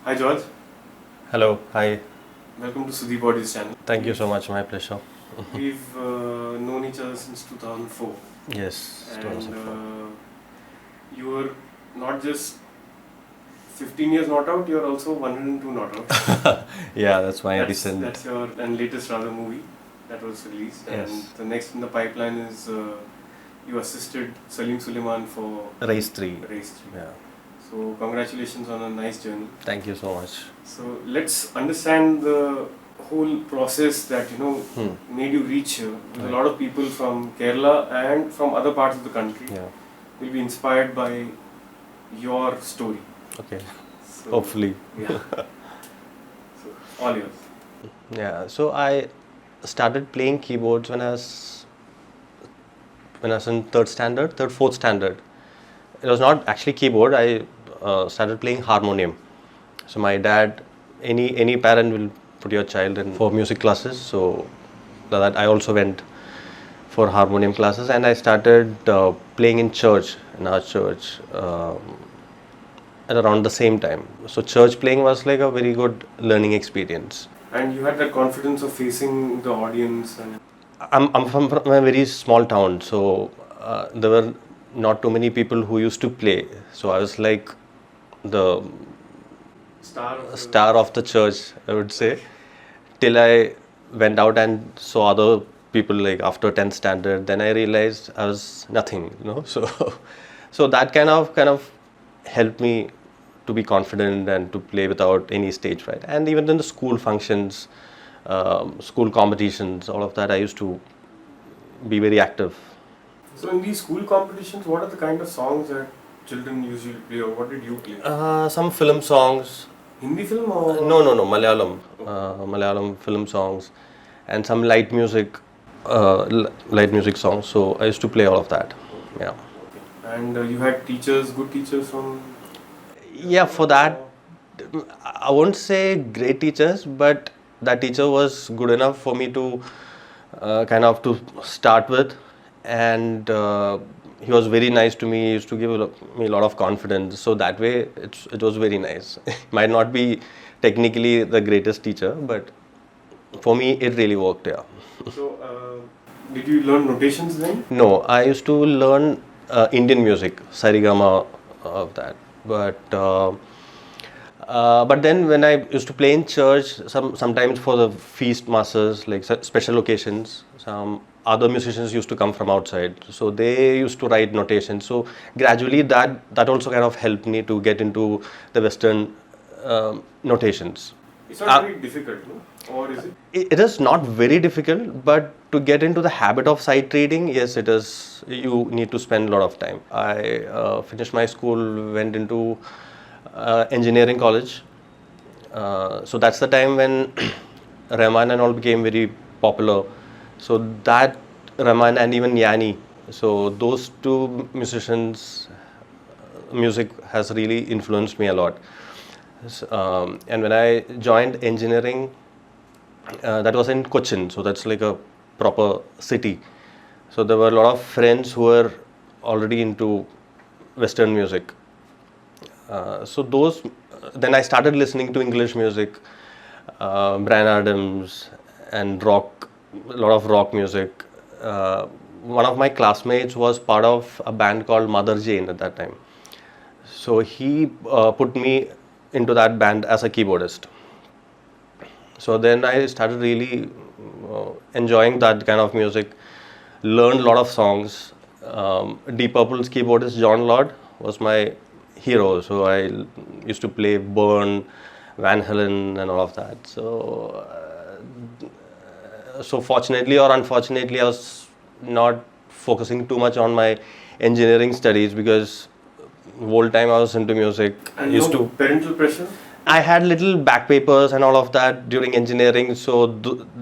Hi George, Hello, hi. welcome to Sudhi Body's channel. Thank you so much. My pleasure. We've known each other since 2004, Yes, and 2004. you were not just 15 years not out, you're also 102 not out. Yeah, that's my That's, recent. that's your and latest rather movie that was released, Yes. and the next in the pipeline is you assisted Salim Suleiman for Race 3. Race 3. Yeah. So congratulations on a nice journey. Thank you so much. So let's understand the whole process that made you reach here. With Right. a lot of people from Kerala and from other parts of the country Yeah. will be inspired by your story. Okay. So, Hopefully. Yeah. So all yours. Yeah. So I started playing keyboards when I was in fourth standard. It was not actually keyboard. I started playing harmonium. So my dad, any parent will put your child in for music classes. So that I also went for harmonium classes, and I started playing in our church, at around the same time. So church playing was like a very good learning experience. And you had that confidence of facing the audience and I'm from a very small town, so there were not too many people who used to play. So I was like the star of the church, I would say, till I went out and saw other people like after 10th standard. Then I realized I was nothing, So that kind of helped me to be confident and to play without any stage fright. And even in the school functions, school competitions, all of that, I used to be very active. So in these school competitions, what are the kind of songs that children usually play, or what did you play? Some film songs. Hindi film or No, Malayalam. Malayalam film songs, and some light music songs. So I used to play all of that. Yeah. And you had teachers, good teachers from. Yeah, for that, I won't say great teachers, but that teacher was good enough for me to to start with, and he was very nice to me. He used to give me a lot of confidence. So that way, it was very nice. Might not be technically the greatest teacher, but for me, it really worked. Yeah. So, did you learn notations then? No, I used to learn Indian music, sarigama, of that. But then when I used to play in church, sometimes for the feast masses, like special occasions, some other musicians used to come from outside. So they used to write notations. So gradually that also kind of helped me to get into the Western notations. It's not very difficult, no? Or is it? It is not very difficult, but to get into the habit of sight reading, yes, it is. You need to spend a lot of time. I finished my school, went into engineering college. So that's the time when Rahman and all became very popular. So that Rahman and even Yanni, so those two musicians, music has really influenced me a lot. And when I joined engineering, that was in Cochin, so that's like a proper city. So there were a lot of friends who were already into Western music. Then I started listening to English music, Bryan Adams, and rock, a lot of rock music. One of my classmates was part of a band called Motherjane at that time. So he put me into that band as a keyboardist. So then I started really enjoying that kind of music, learned a lot of songs. Deep Purple's keyboardist John Lord was my hero. So I used to play Burn, Van Halen and all of that. So fortunately or unfortunately, I was not focusing too much on my engineering studies because whole time I was into music. And no parental pressure? I had little back papers and all of that during engineering, so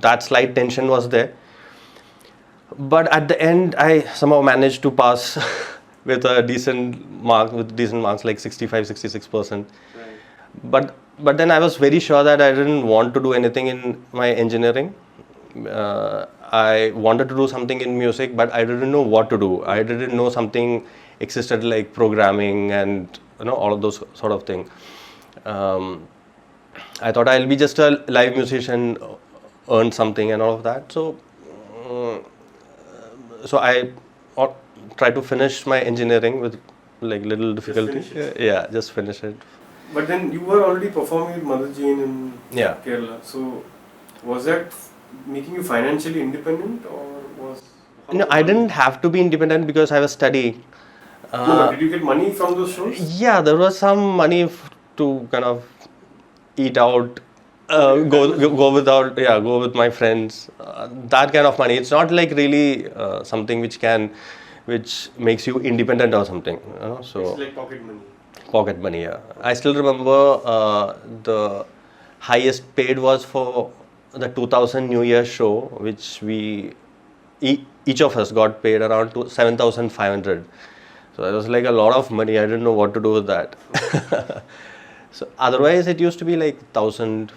that slight tension was there. But at the end, I somehow managed to pass with decent marks like 65, 66%. Right. But then I was very sure that I didn't want to do anything in my engineering. I wanted to do something in music, but I didn't know what to do. I didn't know something existed like programming and all of those sort of things. I thought I'll be just a live musician, earn something and all of that. Uh, so I uh, tried to finish my engineering with like little difficulty. finish it. Yeah, just finish it. But then you were already performing with Motherjane in Yeah. Kerala. So was that making you financially independent, or was? No, I didn't have to be independent because I was studying. No, but did you get money from those shows? Yeah, there was some money to kind of eat out, go without, yeah, go with my friends. That kind of money. It's not like really something which makes you independent or something. You know? So It's like pocket money. pocket money. Yeah, I still remember the highest paid was for the 2000 New Year show, which each of us got paid around 7,500. So it was like a lot of money. I didn't know what to do with that. So otherwise, it used to be like 1,000.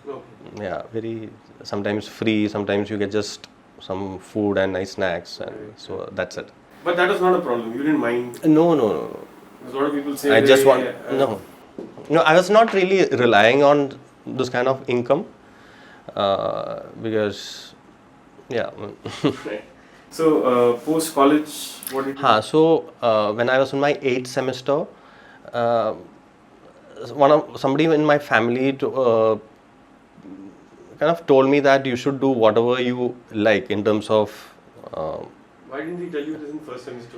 Okay. Yeah, very sometimes free. Sometimes you get just some food and nice snacks, and so that's it. But that was not a problem. You didn't mind. No, no, no. Because a lot of people say I just they, want no. I was not really relying on this kind of income because yeah. Right. So post college, what did you? So when I was in my 8th semester, uh, somebody in my family kind of told me that you should do whatever you like in terms of Why didn't he tell you this in first semester?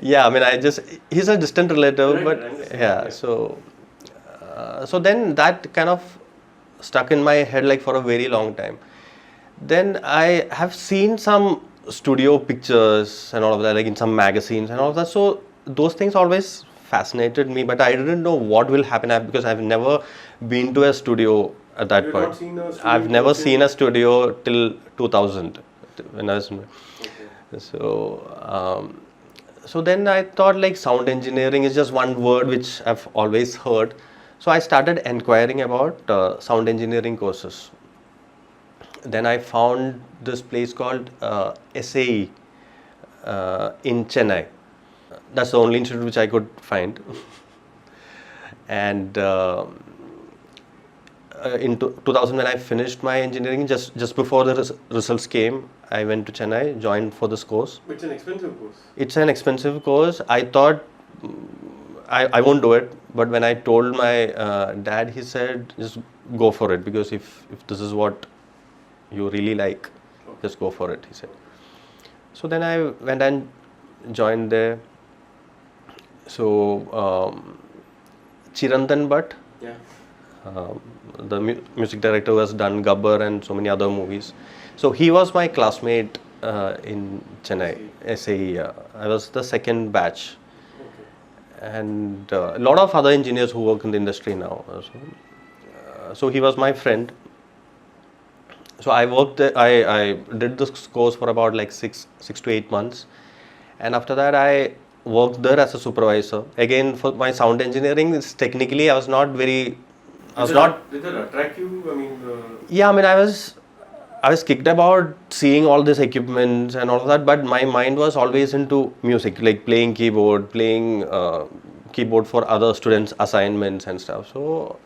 yeah, I mean, he's a distant relative, Right, but I understand, yeah, yeah. so then that kind of stuck in my head like for a very long time. Then I have seen some studio pictures and all of that, like in some magazines and all of that. So those things always fascinated me, but I didn't know what will happen because I've never been to a studio at that You had point. not seen a studio I've never until- seen a studio till 2000 when I was. Okay. So then I thought like sound engineering is just one word which I've always heard. So I started inquiring about sound engineering courses. Then I found this place called SAE in Chennai. That's the only institute which I could find. And in 2000, when I finished my engineering, just before the results came, I went to Chennai, joined for this course. It's an expensive course. It's an expensive course. I thought I won't do it, but when I told my dad, he said just go for it, because if this is what you really like, just go for it, he said. So then I went and joined there. So Chirantan Bhatt, Yeah. the music director who has done Gabbar and so many other movies. So he was my classmate in Chennai, SAE. I was the second batch. Okay. And a lot of other engineers who work in the industry now. So he was my friend. So I worked there, I did this course for about like 6 to 8 months. And after that I worked there as a supervisor. Again, for my sound engineering, technically I was not very, Did that attract you? I mean, yeah, I mean, I was kicked about seeing all this equipment and all of that, but my mind was always into music, like playing keyboard, playing keyboard for other students' assignments and stuff. So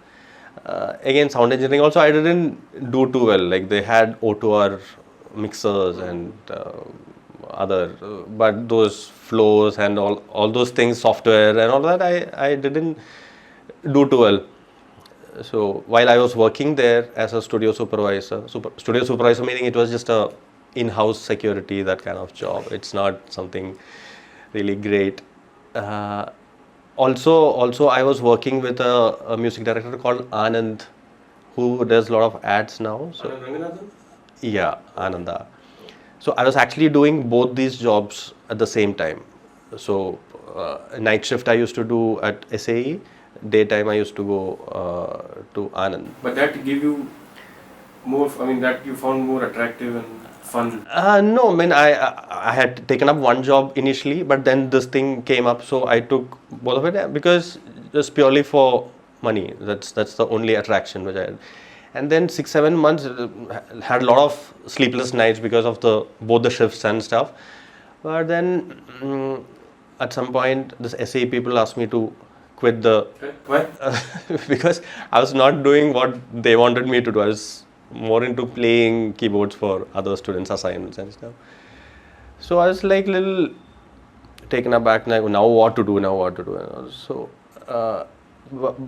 again, sound engineering also I didn't do too well. Like they had O2R mixers and other, but those flows and all those things, software and all that, I didn't do too well. So while I was working there as a studio supervisor, studio supervisor meaning it was just a in-house security, that kind of job. It's not something really great. Also I was working with a music director called Anand, who does a lot of ads now. So Anand Ranganathan? yeah, Ananda. So I was actually doing both these jobs at the same time. So night shift I used to do at SAE. Daytime I used to go to Anand. But that gave you more, I mean, that you found more attractive and fun. No, I mean I had taken up one job initially, but then this thing came up, so I took both of it because just purely for money. That's the only attraction which I had. And then 6-7 months had a lot of sleepless nights because of both the shifts and stuff. But then at some point, this SAE people asked me to quit the Why? because I was not doing what they wanted me to do. I was more into playing keyboards for other students' assignments and stuff. So I was like little taken aback, like now what to do, now what to do. So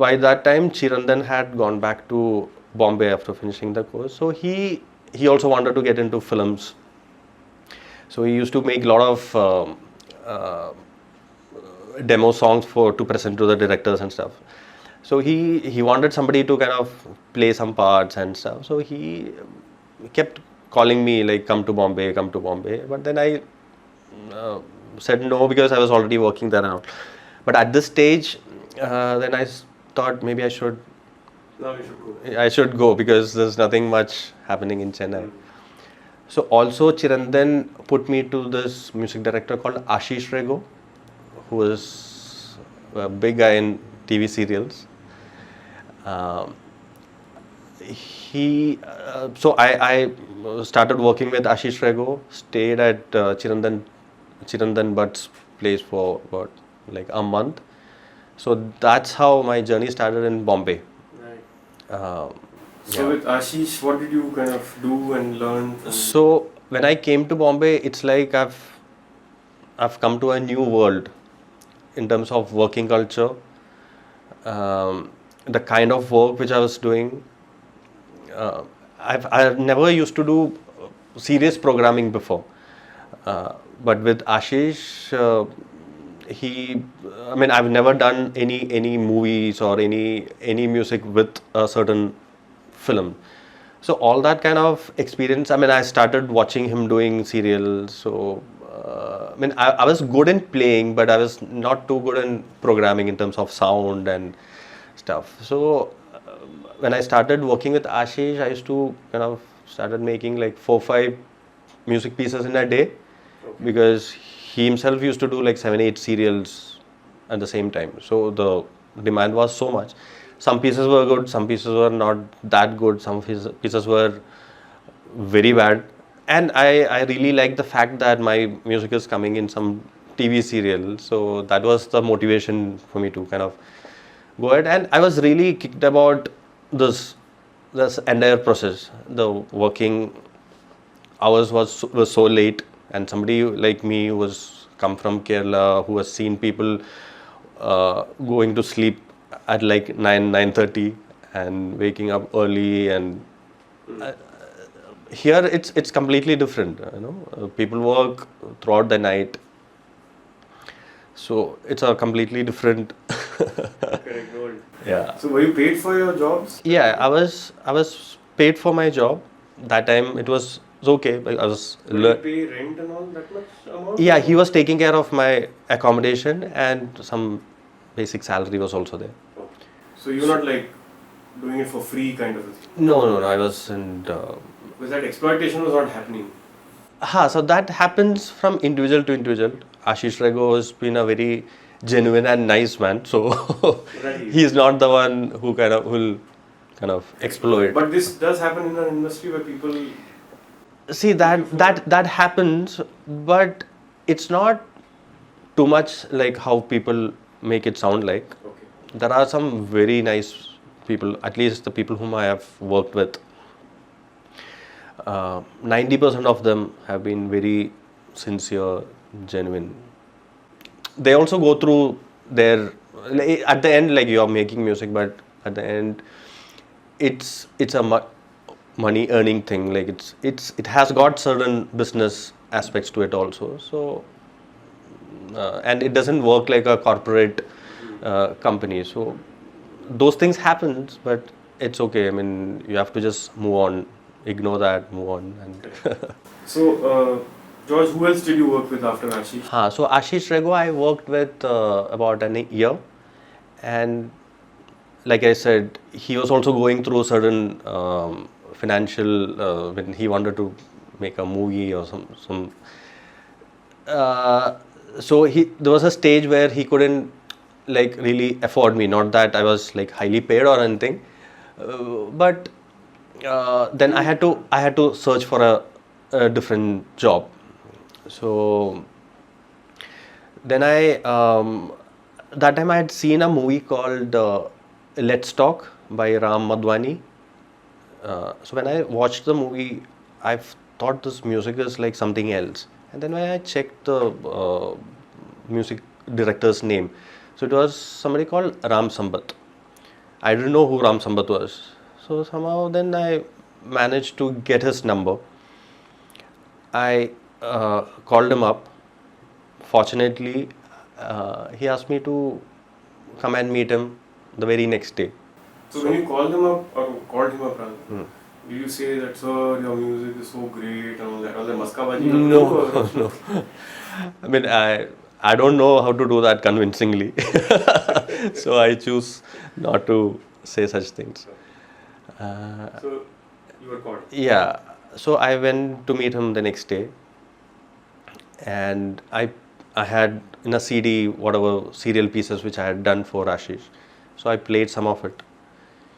by that time, Chirantan had gone back to Bombay after finishing the course. So he also wanted to get into films. So he used to make a lot of demo songs to present to the directors and stuff. So he wanted somebody to kind of play some parts and stuff. So he kept calling me like, come to Bombay, come to Bombay. But then I said no because I was already working there now. But at this stage, then I thought maybe I should Now you should go. I should go because there's nothing much happening in Chennai. So also Chirantan put me to this music director called Ashish Rego, who was a big guy in TV serials. So I started working with Ashish Rego, stayed at Chirantan Bhatt's place for about like a month. So that's how my journey started in Bombay. Right. So with Ashish, what did you kind of do and learn? So when I came to Bombay, it's like I've come to a new world in terms of working culture, the kind of work which I was doing. I've never used to do serious programming before, but with Ashish, I've never done any movies or any music with a certain film. So all that kind of experience, I started watching him doing serials. So I was good in playing, but I was not too good in programming in terms of sound and stuff. So when I started working with Ashish, I used to kind of started making like 4-5 music pieces in a day, because he himself used to do like 7-8 serials at the same time. So the demand was so much. Some pieces were good, some pieces were not that good, some pieces were very bad. And I really like the fact that my music is coming in some TV serial. So that was the motivation for me to kind of go ahead. And I was really kicked about this entire process. The working hours was so late, and somebody like me who was come from Kerala, who has seen people going to sleep at like 9:30 and waking up early, and here it's completely different. People work throughout the night, so it's a completely different. Correct, gold. Yeah. So were you paid for your jobs? Yeah, I was paid for my job. That time it was okay. I was. Did you pay rent and all that much amount? Yeah, he was taking care of my accommodation, and some basic salary was also there. Okay. So you're not like doing it for free kind of a thing? No, I wasn't. Because that exploitation was not happening. So that happens from individual to individual. Ashish Rego has been a very genuine and nice man, so Right. he's not the one who will exploit. But this does happen in an industry where people. See, that happens, but it's not too much like how people make it sound like. Okay. There are some very nice people, at least the people whom I have worked with. 90% of them have been very sincere, genuine. They also go through their, at the end, like, you are making music, but at the end it's a money earning thing. Like it has got certain business aspects to it also. So and it doesn't work like a corporate company. So those things happen, but it's okay. You have to just move on, ignore that, move on. And So George, who else did you work with after Ashish? So Ashish Rego I worked with about a year, and like I said, he was also going through certain financial when he wanted to make a movie or some. So there was a stage where he couldn't like really afford me. Not that I was like highly paid or anything, but then I had to search for a different job. So then that time I had seen a movie called Let's Talk by Ram Madhwani. So when I watched the movie, I thought this music is like something else. And then when I checked the music director's name, so it was somebody called Ram Sambat. I didn't know who Ram Sambat was. So somehow then I managed to get his number. I called him up. Fortunately, he asked me to come and meet him the very next day. So when you called him up, or called him up rather, did you say that, sir, your music is so great and all that? All that maskabaji? No, no. I mean, I don't know how to do that convincingly. So I choose not to say such things. So you were called? Yeah. So I went to meet him the next day, and I had in a CD whatever serial pieces which I had done for Ashish. So I played some of it.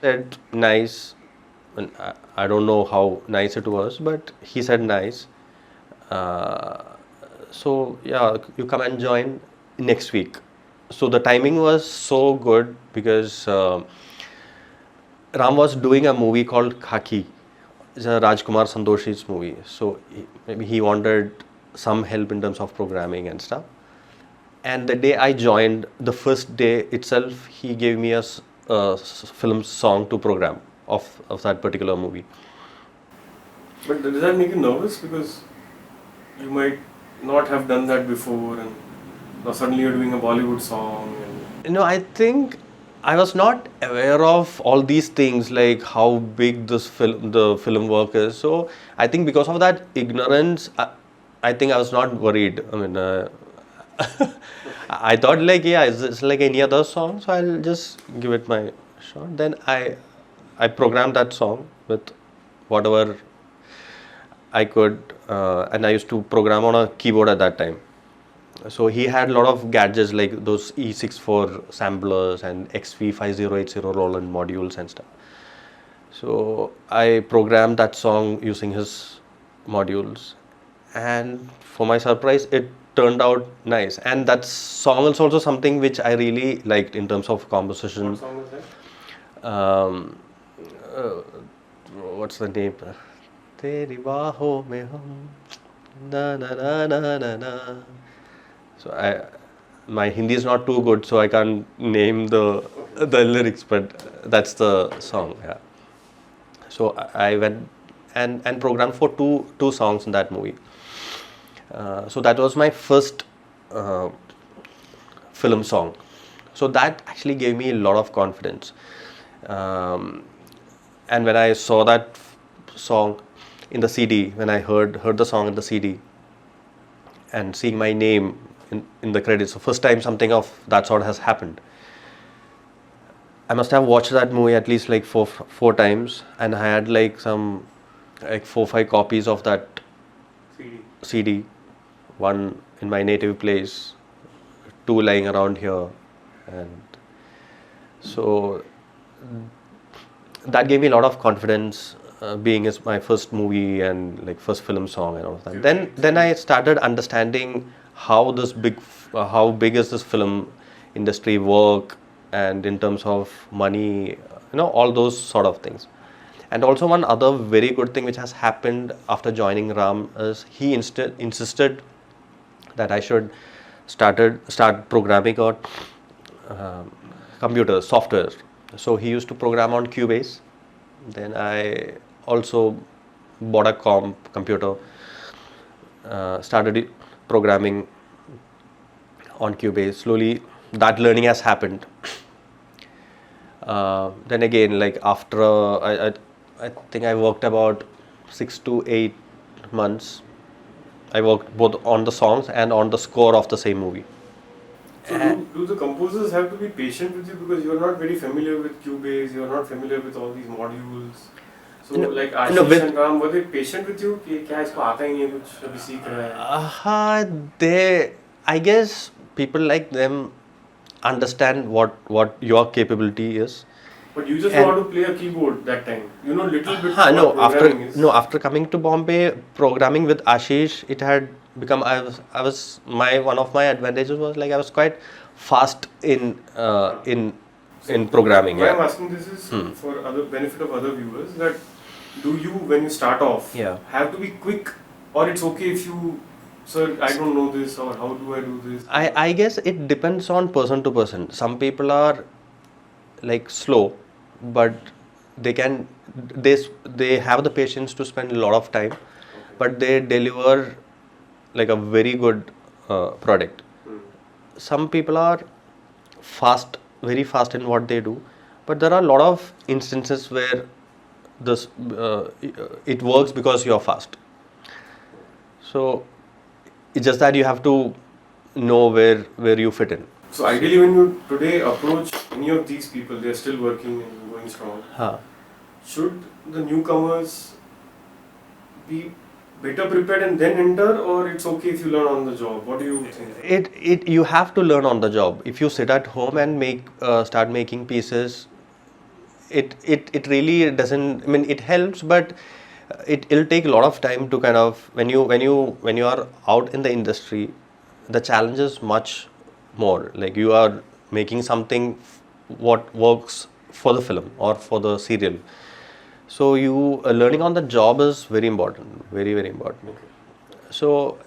Said nice. And I don't know how nice it was, but he said nice. So yeah, you come and join next week. So the timing was so good because Ram was doing a movie called Khaki. It's a Rajkumar Santoshi's movie. So maybe he wanted some help in terms of programming and stuff. And the day I joined, the first day itself, he gave me a film song to program of that particular movie. But does that make you nervous? Because you might not have done that before, and now suddenly you're doing a Bollywood song. And I think I was not aware of all these things, like how big the film work is. So I think because of that ignorance, I think I was not worried. I mean, I thought like, yeah, it's like any other song, so I'll just give it my shot. Then I programmed that song with whatever I could, and I used to program on a keyboard at that time. So he had a lot of gadgets like those E64 samplers and XV5080 Roland modules and stuff. So I programmed that song using his modules, and for my surprise, it turned out nice. And that song is also something which I really liked in terms of composition. what song is that? What's the name? Teri baahon mein hum, na na na na na na. So my Hindi is not too good, so I can't name the lyrics, but that's the song. Yeah. So I went and programmed for two songs in that movie. So that was my first film song. So that actually gave me a lot of confidence. And when I saw that song in the CD, when I heard the song in the CD, and seeing my name in the credits, the first time something of that sort has happened. I must have watched that movie at least like four times, and I had like some 4-5 copies of that CD. One in my native place, 2 lying around here, and so that gave me a lot of confidence. Being is my first movie and like first film song and all of that. Then I started understanding how big is this film industry work, and in terms of money, all those sort of things. And also one other very good thing which has happened after joining Ram is he insisted that I should start programming on computers, software. So he used to program on Cubase. Then I also bought a computer, started programming on Cubase. Slowly that learning has happened. Then again, like after I think I worked about 6 to 8 months. I worked both on the songs and on the score of the same movie. So do the composers have to be patient with you because you are not very familiar with Cubase, you are not familiar with all these modules? So like Ashish and Ram, were they patient with you? कि क्या इसको आता ही नहीं है कुछ अभी सीख रहा है? I guess people like them understand what your capability is. But you just know how to play a keyboard that time. You know little bit what programming is. After coming to Bombay, programming with Ashish, it had become one of my advantages was like I was quite fast in programming. Why Yeah. I'm asking this is for other benefit of other viewers, that do you, when you start off, have to be quick, or it's okay if you, sir, I don't know this, or how do I do this? I guess it depends on person to person. Some people are like slow, but they can they have the patience to spend a lot of time, but they deliver like a very good product. Some people are fast, very fast in what they do, but there are a lot of instances where this it works because you are fast. So it's just that you have to know where you fit in. So ideally, when you today approach any of these people, they are still working and going strong. Should the newcomers be better prepared and then enter, or it's okay if you learn on the job? What do you think? You have to learn on the job. If you sit at home and start making pieces, it really doesn't. I mean, it helps, but it'll take a lot of time to kind of when you are out in the industry, the challenge is much more. Like you are making something what works for the film or for the serial. So you learning on the job is very important, very very important. So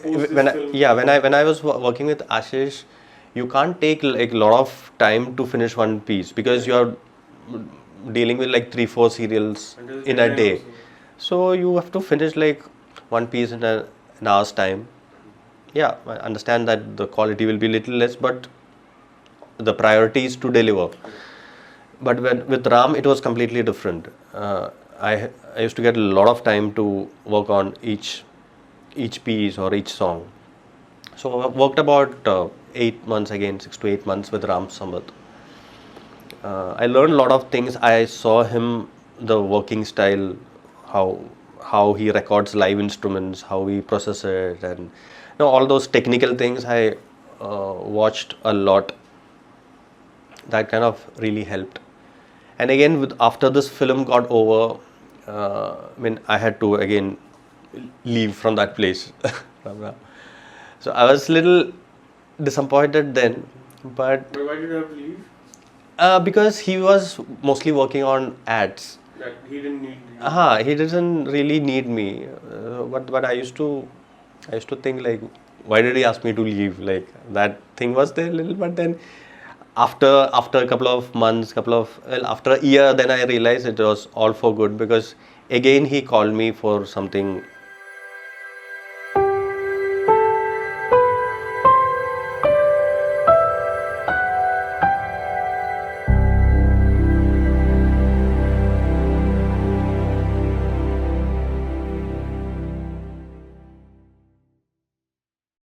when I was working with Ashish, you can't take like a lot of time to finish one piece because you are dealing with like 3-4 serials in a day. So you have to finish like one piece in an hour's time. Yeah, I understand that the quality will be little less, but the priority is to deliver. But with Ram, it was completely different. I used to get a lot of time to work on each piece or each song. So I worked about 8 months again, 6 to 8 months with Ram Sambat. I learned a lot of things. I saw him, the working style, how he records live instruments, how he processes it, and all those technical things. I watched a lot. That kind of really helped. And again, after this film got over, I had to again leave from that place. So I was a little disappointed then, but why did you have to leave? Because he was mostly working on ads. That he didn't need you. He doesn't really need me. But I used to think like, why did he ask me to leave? Like that thing was there a little, but then after a couple of months, after a year, then I realized it was all for good, because again he called me for something